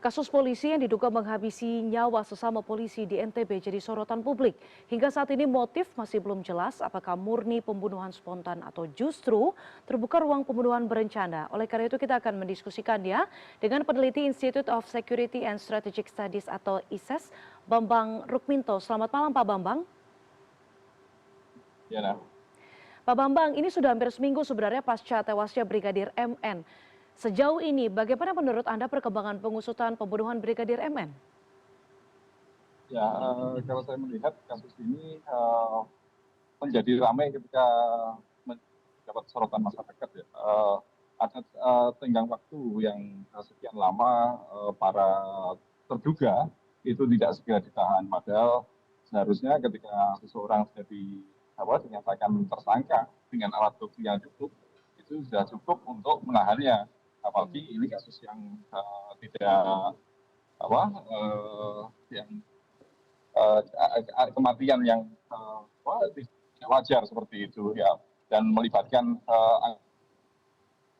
Kasus polisi yang diduga menghabisi nyawa sesama polisi di NTB jadi sorotan publik. Hingga saat ini motif masih belum jelas apakah murni pembunuhan spontan atau justru terbuka ruang pembunuhan berencana. Oleh karena itu kita akan mendiskusikannya dengan peneliti Institute of Security and Strategic Studies atau ISES, Bambang Rukminto. Selamat malam Pak Bambang. Ya, nah. Pak Bambang, ini sudah hampir seminggu sebenarnya pasca tewasnya Brigadir MN. Sejauh ini, bagaimana menurut Anda perkembangan pengusutan pembunuhan Brigadir MN? Ya, kalau saya melihat kasus ini menjadi ramai ketika mendapat sorotan masyarakat. Ya. Ada tenggang waktu yang sekian lama para terduga itu tidak segera ditahan. Padahal seharusnya ketika seseorang sudah dinyatakan tersangka dengan alat bukti yang cukup, itu sudah cukup untuk menahannya. Apalagi ini kasus yang tidak yang kematian yang tidak wajar seperti itu ya, dan melibatkan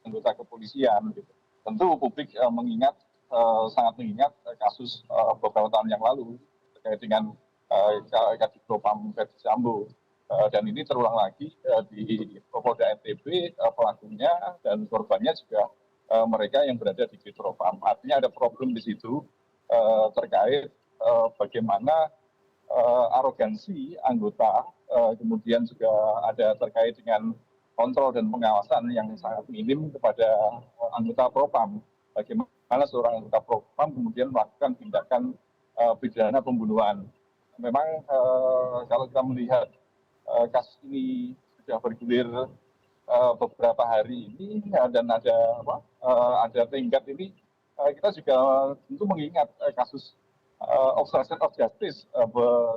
anggota kepolisian gitu. Tentu publik sangat mengingat kasus beberapa tahun yang lalu terkait dengan Kadif Propam Verdi Sambo, dan ini terulang lagi di Polda NTB. Pelakunya dan korbannya juga mereka yang berada di Propam. Artinya ada problem di situ terkait bagaimana arogansi anggota, kemudian juga ada terkait dengan kontrol dan pengawasan yang sangat minim kepada anggota Propam. Bagaimana seorang anggota Propam kemudian melakukan tindakan pidana pembunuhan. Memang kalau kita melihat kasus ini sudah bergulir beberapa hari ini dan ada tenggat ini, kita juga tentu mengingat kasus obstruction of justice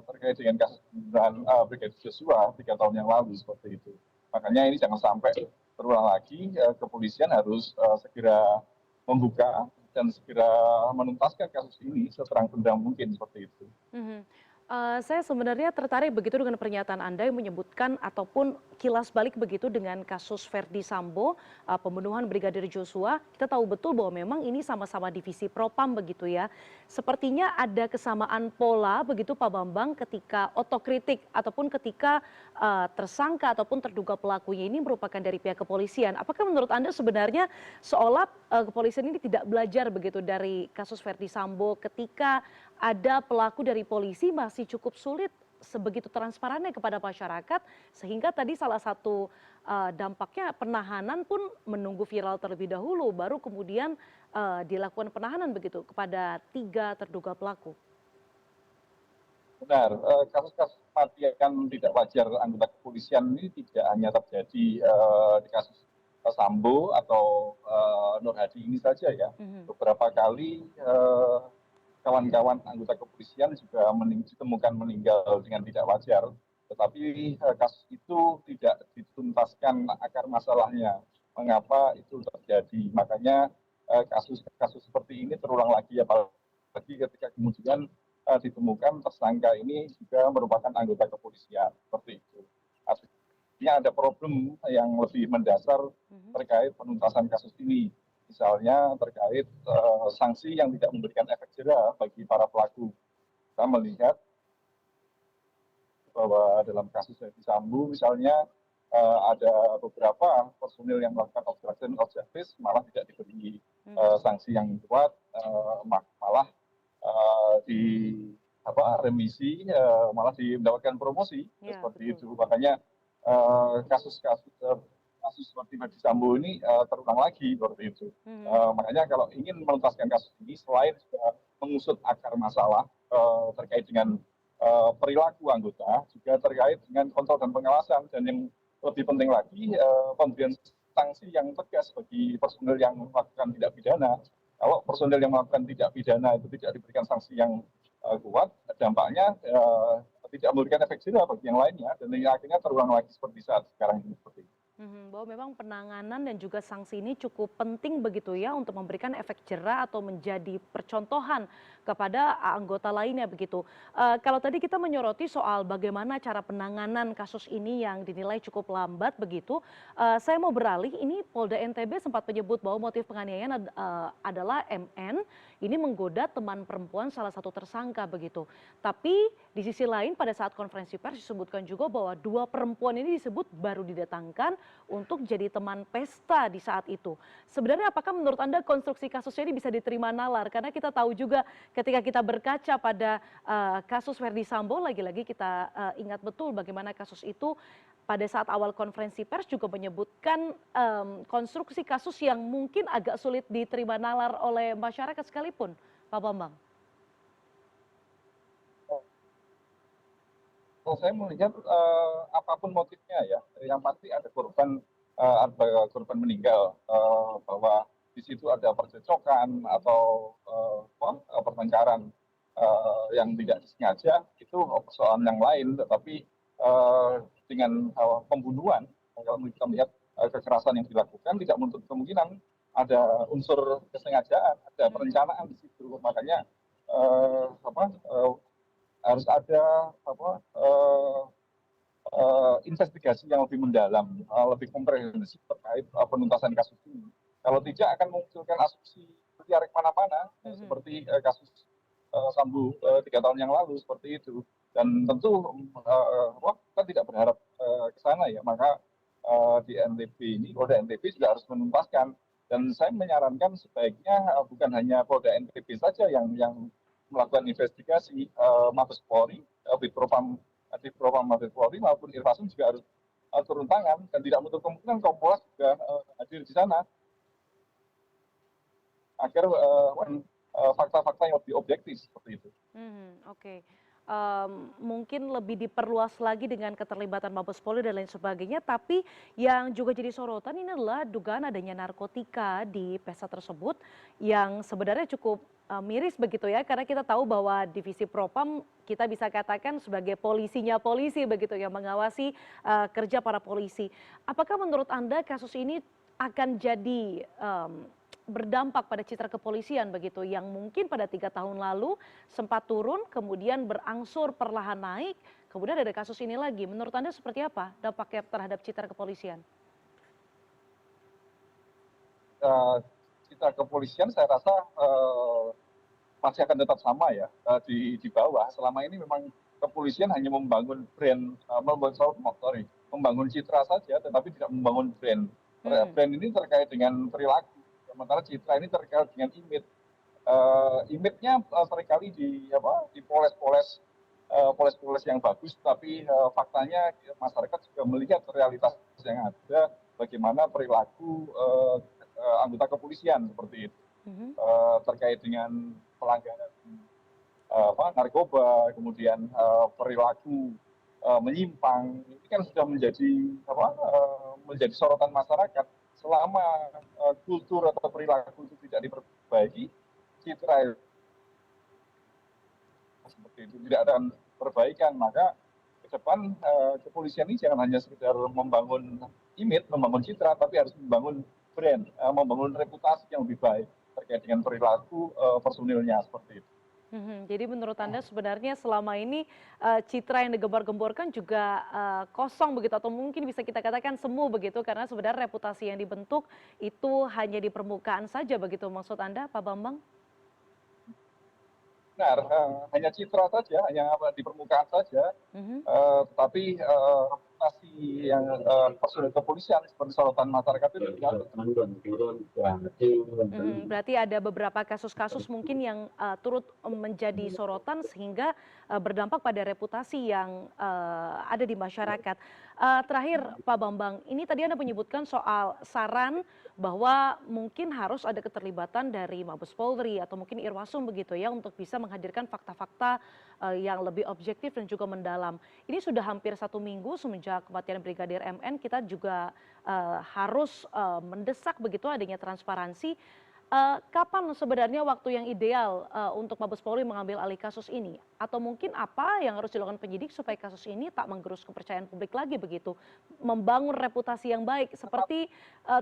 terkait dengan kasus pembunuhan Brigadir Joshua 3 tahun yang lalu seperti itu. Makanya ini jangan sampai terulang lagi. Kepolisian harus segera membuka dan segera menuntaskan kasus ini seterang-terang mungkin seperti itu. Saya sebenarnya tertarik begitu dengan pernyataan Anda yang menyebutkan ataupun kilas balik begitu dengan kasus Verdi Sambo, pembunuhan Brigadir Joshua. Kita tahu betul bahwa memang ini sama-sama divisi Propam begitu ya. Sepertinya ada kesamaan pola begitu Pak Bambang ketika otokritik ataupun ketika tersangka ataupun terduga pelakunya ini merupakan dari pihak kepolisian. Apakah menurut Anda sebenarnya seolah kepolisian ini tidak belajar begitu dari kasus Verdi Sambo ketika ada pelaku dari polisi masih cukup sulit sebegitu transparannya kepada masyarakat, sehingga tadi salah satu dampaknya penahanan pun menunggu viral terlebih dahulu baru kemudian dilakukan penahanan begitu kepada 3 terduga pelaku. Benar, kasus-kasus kematian yang tidak wajar anggota kepolisian ini tidak hanya terjadi di kasus Sambo atau Nur Hadi ini saja ya. Beberapa kali kawan-kawan anggota kepolisian juga ditemukan meninggal dengan tidak wajar, tetapi kasus itu tidak dituntaskan akar masalahnya, mengapa itu terjadi. Makanya kasus-kasus seperti ini terulang lagi, apalagi ketika kemudian ditemukan tersangka ini juga merupakan anggota kepolisian seperti itu. Artinya ada problem yang lebih mendasar terkait penuntasan kasus ini. Misalnya terkait sanksi yang tidak memberikan efek jera bagi para pelaku. Kita melihat bahwa dalam kasus Verdi Sambo misalnya ada beberapa personil yang melakukan obstruction of justice malah tidak diberi sanksi yang kuat, malah di remisi, malah mendapatkan promosi ya, seperti betul. Itu. Makanya kasus-kasus seperti Verdi Sambo ini terulang lagi seperti itu. Makanya kalau ingin menuntaskan kasus ini, selain juga mengusut akar masalah terkait dengan perilaku anggota, juga terkait dengan kontrol dan pengawasan, dan yang lebih penting lagi pemberian sanksi yang tegas bagi personil yang melakukan tindak pidana. Kalau personil yang melakukan tindak pidana itu tidak diberikan sanksi yang kuat, dampaknya tidak memberikan efek jera bagi yang lainnya, dan akhirnya terulang lagi seperti saat sekarang ini. Seperti itu. Bahwa memang penanganan dan juga sanksi ini cukup penting begitu ya untuk memberikan efek jera atau menjadi percontohan kepada anggota lainnya begitu. Kalau tadi kita menyoroti soal bagaimana cara penanganan kasus ini yang dinilai cukup lambat begitu, saya mau beralih ini Polda NTB sempat menyebut bahwa motif penganiayaan adalah MN ini menggoda teman perempuan salah satu tersangka begitu. Tapi di sisi lain pada saat konferensi pers disebutkan juga bahwa dua perempuan ini disebut baru didatangkan untuk jadi teman pesta di saat itu. Sebenarnya apakah menurut Anda konstruksi kasusnya ini bisa diterima nalar? Karena kita tahu juga ketika kita berkaca pada kasus Verdi Sambo, lagi-lagi kita ingat betul bagaimana kasus itu pada saat awal konferensi pers juga menyebutkan konstruksi kasus yang mungkin agak sulit diterima nalar oleh masyarakat sekalipun, Pak Bambang. Kalau saya melihat apapun motifnya ya, yang pasti ada korban meninggal, bahwa di situ ada percecokan atau pertengkaran yang tidak disengaja, itu persoalan yang lain. Tetapi dengan pembunuhan, kalau kita melihat kekerasan yang dilakukan, tidak menutup kemungkinan ada unsur kesengajaan, ada perencanaan di situ. Makanya eh, apa, eh, harus ada investigasi yang lebih mendalam, lebih komprehensif terkait penuntasan kasus ini. Kalau tidak akan memunculkan asumsi liar kemana-mana, seperti kasus Sambo 3 tahun yang lalu seperti itu. Dan tentu kita tidak berharap ke sana ya, maka di NTB ini, Polda NTB juga harus menuntaskan. Dan saya menyarankan sebaiknya bukan hanya Polda NTB saja yang melakukan investigasi, Mabes Polri, Bid Propam Mabes Polri maupun Irwasum juga harus turun tangan, dan tidak menutup kemungkinan Kompolnas juga hadir di sana agar fakta-fakta yang lebih objektif seperti itu. Oke. Mungkin lebih diperluas lagi dengan keterlibatan Mabes Polri dan lain sebagainya, tapi yang juga jadi sorotan ini adalah dugaan adanya narkotika di pesta tersebut yang sebenarnya cukup miris begitu ya, karena kita tahu bahwa divisi Propam kita bisa katakan sebagai polisinya polisi begitu yang mengawasi kerja para polisi. Apakah menurut Anda kasus ini akan jadi berdampak pada citra kepolisian begitu yang mungkin pada 3 tahun lalu sempat turun kemudian berangsur perlahan naik kemudian ada kasus ini lagi, menurut Anda seperti apa dampaknya terhadap citra kepolisian? Citra kepolisian saya rasa masih akan tetap sama ya, di bawah. Selama ini memang kepolisian hanya membangun brand, membangun citra saja, tetapi tidak membangun brand. Brand ini terkait dengan perilaku, sementara citra ini terkait dengan image. Image-nya seringkali dipoles-poles, poles-poles yang bagus, tapi faktanya masyarakat juga melihat realitas yang ada, bagaimana perilaku anggota kepolisian seperti itu. Terkait dengan pelanggaran narkoba, kemudian perilaku menyimpang, ini kan sudah menjadi sorotan masyarakat. Selama kultur atau perilaku itu tidak diperbaiki, citra seperti itu tidak akan perbaikan. Maka ke depan kepolisian ini jangan hanya sekedar membangun image, membangun citra, tapi harus membangun brand, membangun reputasi yang lebih baik terkait dengan perilaku personilnya seperti itu. Jadi menurut Anda sebenarnya selama ini citra yang digembar-gemborkan juga kosong begitu atau mungkin bisa kita katakan semu begitu karena sebenarnya reputasi yang dibentuk itu hanya di permukaan saja begitu maksud Anda Pak Bambang? Benar, hanya citra saja, hanya di permukaan saja, tetapi reputasi yang personil kepolisian seperti sorotan masyarakat itu tidak. Berarti ada beberapa kasus-kasus mungkin yang turut menjadi sorotan sehingga berdampak pada reputasi yang ada di masyarakat. Terakhir Pak Bambang, ini tadi Anda menyebutkan soal saran bahwa mungkin harus ada keterlibatan dari Mabes Polri atau mungkin Irwasum begitu ya untuk bisa menghadirkan fakta-fakta yang lebih objektif dan juga mendalam. Ini sudah hampir 1 minggu semenjak kematian Brigadir MN, kita juga harus mendesak begitu adanya transparansi. Kapan sebenarnya waktu yang ideal untuk Mabes Polri mengambil alih kasus ini? Atau mungkin apa yang harus dilakukan penyidik supaya kasus ini tak menggerus kepercayaan publik lagi begitu? Membangun reputasi yang baik seperti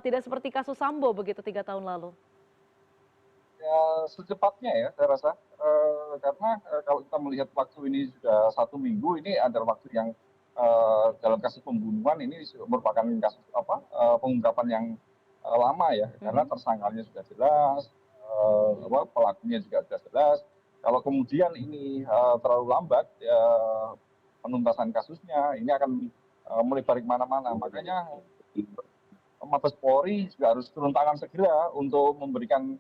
tidak seperti kasus Sambo begitu 3 tahun lalu. Ya, secepatnya ya saya rasa. Karena kalau kita melihat waktu ini sudah 1 minggu, ini adalah waktu yang dalam kasus pembunuhan ini merupakan kasus pengungkapan yang lama ya, karena Mhm. tersangkanya sudah jelas, pelakunya juga sudah jelas. Kalau kemudian ini terlalu lambat ya, penuntasan kasusnya ini akan melebar kemana-mana. Makanya Mabes Polri juga harus turun tangan segera untuk memberikan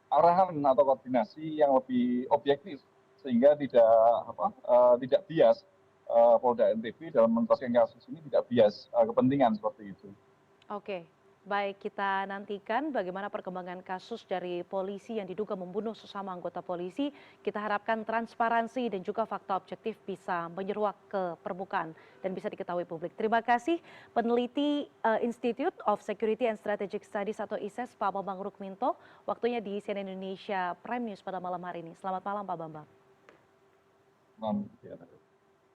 arahan atau koordinasi yang lebih objektif sehingga tidak bias. Polda NTB dalam menuntaskan kasus ini tidak bias kepentingan seperti itu. Oke, baik kita nantikan bagaimana perkembangan kasus dari polisi yang diduga membunuh sesama anggota polisi. Kita harapkan transparansi dan juga fakta objektif bisa menyeruak ke permukaan dan bisa diketahui publik. Terima kasih peneliti Institute of Security and Strategic Studies atau ISES Pak Bambang Rukminto. Waktunya di CNN Indonesia Prime News pada malam hari ini. Selamat malam Pak Bambang. Non-